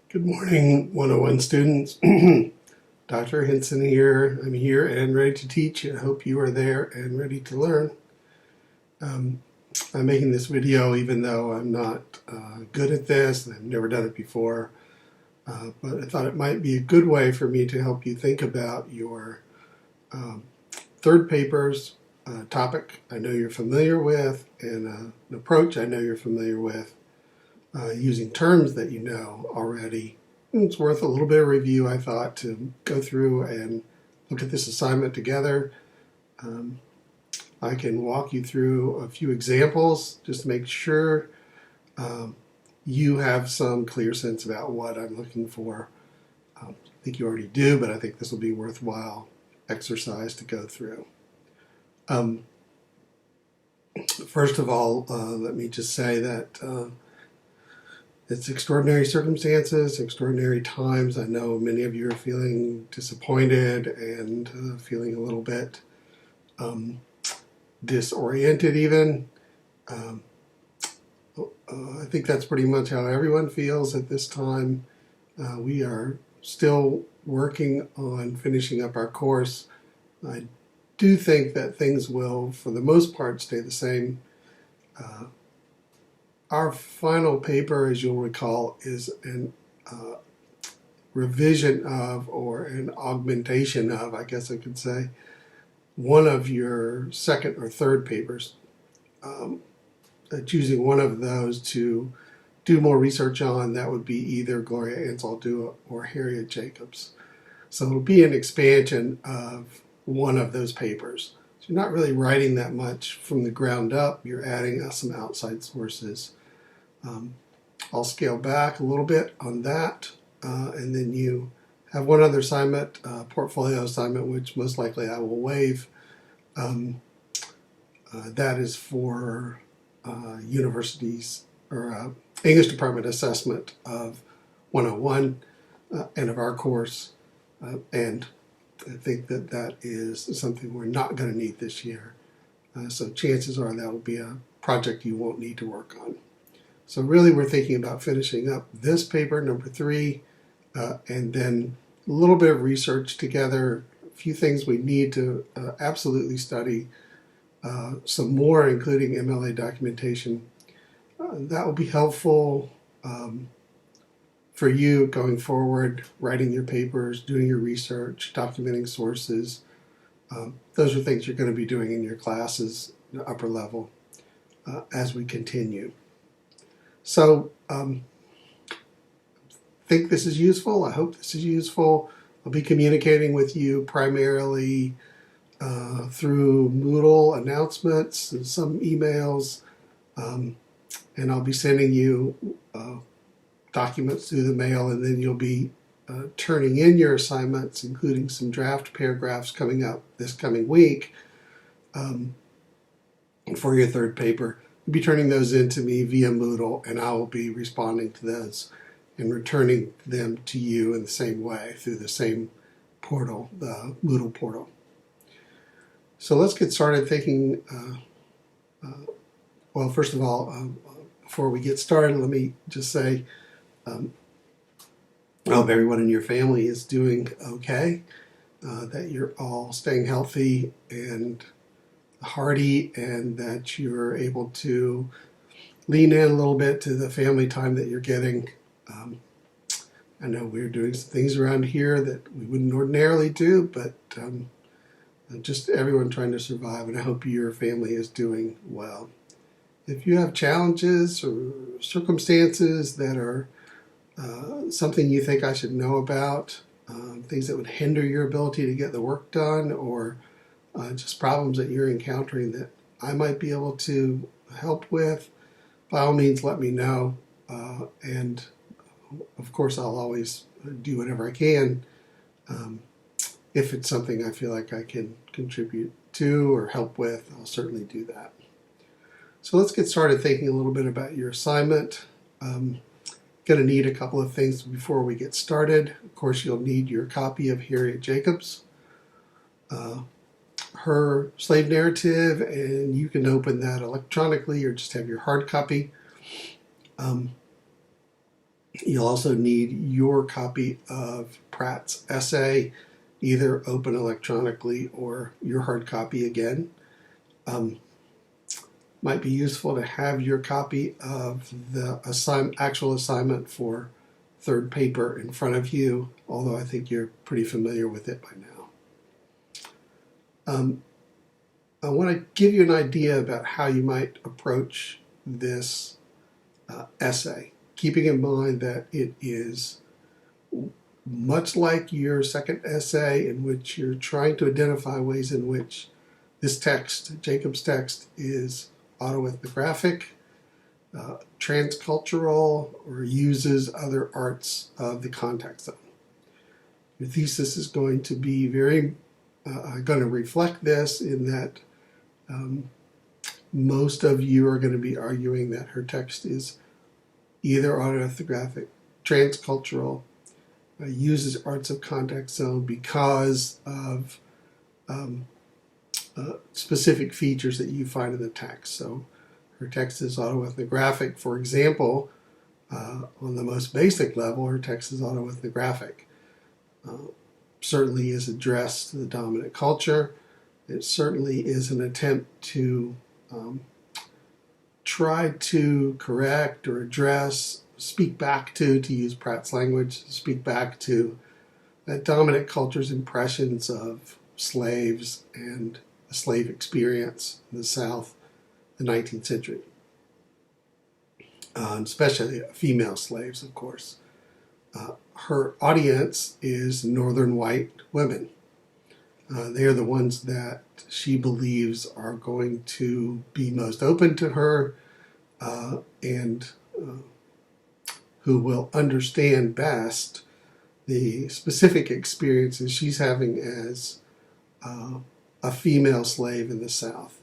Good morning, 101 students. Dr. Henson here. I'm here and ready to teach. I hope you are there and ready to learn. I'm making this video even though I'm not good at this and I've never done it before, but I thought it might be a good way for me to help you think about your third paper's topic I know you're familiar with and an approach I know you're familiar with. Using terms that you know already. It's worth a little bit of review, I thought, to go through and look at this assignment together. I can walk you through a few examples just to make sure you have some clear sense about what I'm looking for. I think you already do, but I think this will be worthwhile exercise to go through. First of all, let me just say that it's extraordinary circumstances, extraordinary times. I know many of you are feeling disappointed and feeling a little bit disoriented even. I think that's pretty much how everyone feels at this time. We are still working on finishing up our course. I do think that things will, for the most part, stay the same. Our final paper, as you'll recall, is an revision of, or an augmentation of, I guess I could say, one of your second or third papers. Choosing one of those to do more research on, that would be either Gloria Ansel or Harriet Jacobs. So it'll be an expansion of one of those papers. So you're not really writing that much from the ground up. You're adding some outside sources. I'll scale back a little bit on that, and then you have one other assignment, portfolio assignment, which most likely I will waive. That is for universities or English department assessment of 101 and of our course, and I think that that is something we're not going to need this year. So chances are that will be a project you won't need to work on. So really we're thinking about finishing up this paper, number 3, and then a little bit of research together, a few things we need to absolutely study, some more including MLA documentation. That will be helpful for you going forward, writing your papers, doing your research, documenting sources. Those are things you're going to be doing in your classes, the upper level, as we continue. So I think this is useful. I hope this is useful. I'll be communicating with you primarily through Moodle announcements and some emails, and I'll be sending you documents through the mail, and then you'll be turning in your assignments, including some draft paragraphs coming up this coming week for your third paper. Be turning those into me via Moodle, and I will be responding to those and returning them to you in the same way through the same portal, the Moodle portal. So let's get started thinking, well, first of all, before we get started, let me just say I hope everyone in your family is doing okay, that you're all staying healthy and hearty, and that you're able to lean in a little bit to the family time that you're getting. I know we're doing some things around here that we wouldn't ordinarily do, but just everyone trying to survive, and I hope your family is doing well. If you have challenges or circumstances that are something you think I should know about, things that would hinder your ability to get the work done, or just problems that you're encountering that I might be able to help with, by all means let me know, and of course I'll always do whatever I can if it's something I feel like I can contribute to or help with. I'll certainly do that. So let's get started thinking a little bit about your assignment. Going to need a couple of things before we get started. Of course, you'll need your copy of Harriet Jacobs, her slave narrative, and you can open that electronically or just have your hard copy. You'll also need your copy of Pratt's essay, either open electronically or your hard copy again. Might be useful to have your copy of the actual assignment for third paper in front of you, although I think you're pretty familiar with it by now. I want to give you an idea about how you might approach this essay, keeping in mind that it is much like your second essay, in which you're trying to identify ways in which this text, Jacobs' text, is autoethnographic, transcultural, or uses other arts of the context zone. Your thesis is going to be going to reflect this, in that most of you are going to be arguing that her text is either autoethnographic, transcultural, uses arts of context zone because of specific features that you find in the text. So her text is autoethnographic. For example, on the most basic level, her text is autoethnographic. Certainly is addressed to the dominant culture. It certainly is an attempt to try to correct or address, speak back to use Pratt's language, speak back to that dominant culture's impressions of slaves and the slave experience in the South, the 19th century, especially female slaves, of course. Her audience is northern white women. They are the ones that she believes are going to be most open to her and who will understand best the specific experiences she's having as a female slave in the South.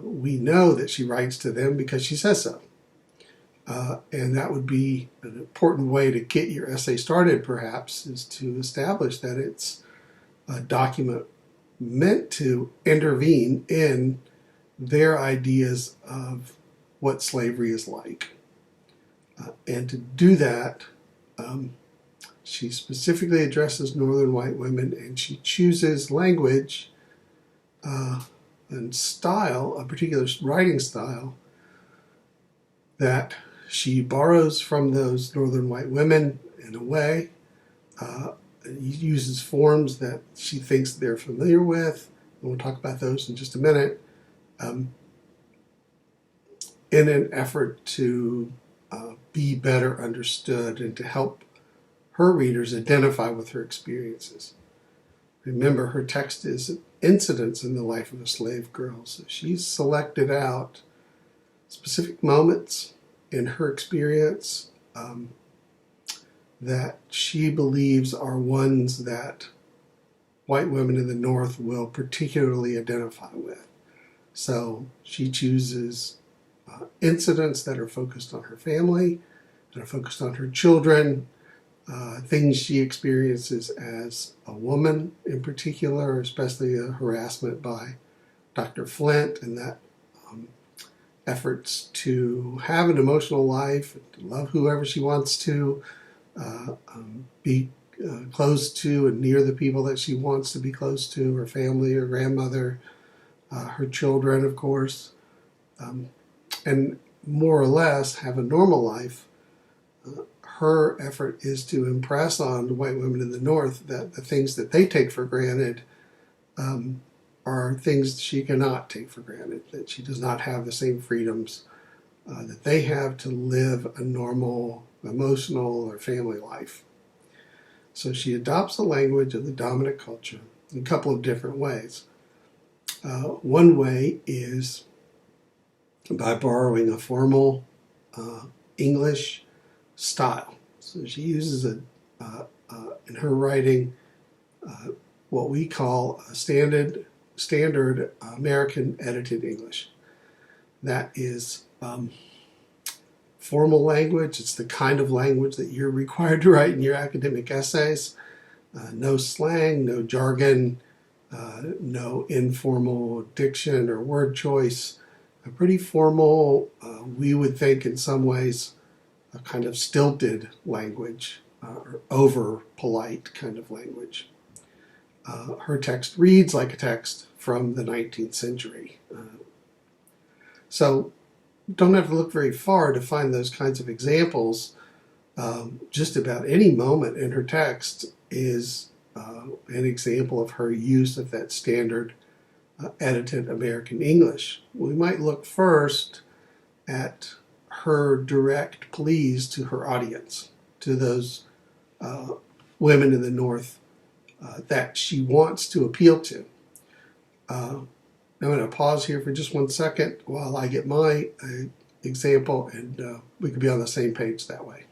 We know that she writes to them because she says so. And that would be an important way to get your essay started, perhaps, is to establish that it's a document meant to intervene in their ideas of what slavery is like. And to do that, she specifically addresses northern white women, and she chooses language and style, a particular writing style, that she borrows from those northern white women in a way. Uses forms that she thinks they're familiar with. And we'll talk about those in just a minute. In an effort to be better understood and to help her readers identify with her experiences. Remember, her text is incidents in the life of a slave girl. So she's selected out specific moments in her experience that she believes are ones that white women in the North will particularly identify with. So she chooses incidents that are focused on her family, that are focused on her children, things she experiences as a woman in particular, especially the harassment by Dr. Flint and that efforts to have an emotional life, to love whoever she wants to, be close to and near the people that she wants to be close to, her family, her grandmother, her children, of course, and more or less have a normal life. Her effort is to impress on the white women in the North that the things that they take for granted are things she cannot take for granted, that she does not have the same freedoms that they have to live a normal emotional or family life. So she adopts the language of the dominant culture in a couple of different ways. One way is by borrowing a formal English style. So she uses in her writing what we call a standard American edited English. That is formal language. It's the kind of language that you're required to write in your academic essays. No slang, no jargon, no informal diction or word choice. A pretty formal, we would think in some ways, a kind of stilted language or over polite kind of language. Her text reads like a text from the 19th century. So don't have to look very far to find those kinds of examples. Just about any moment in her text is an example of her use of that standard edited American English. We might look first at her direct pleas to her audience, to those women in the North that she wants to appeal to. I'm going to pause here for just 1 second while I get my example, and we can be on the same page that way.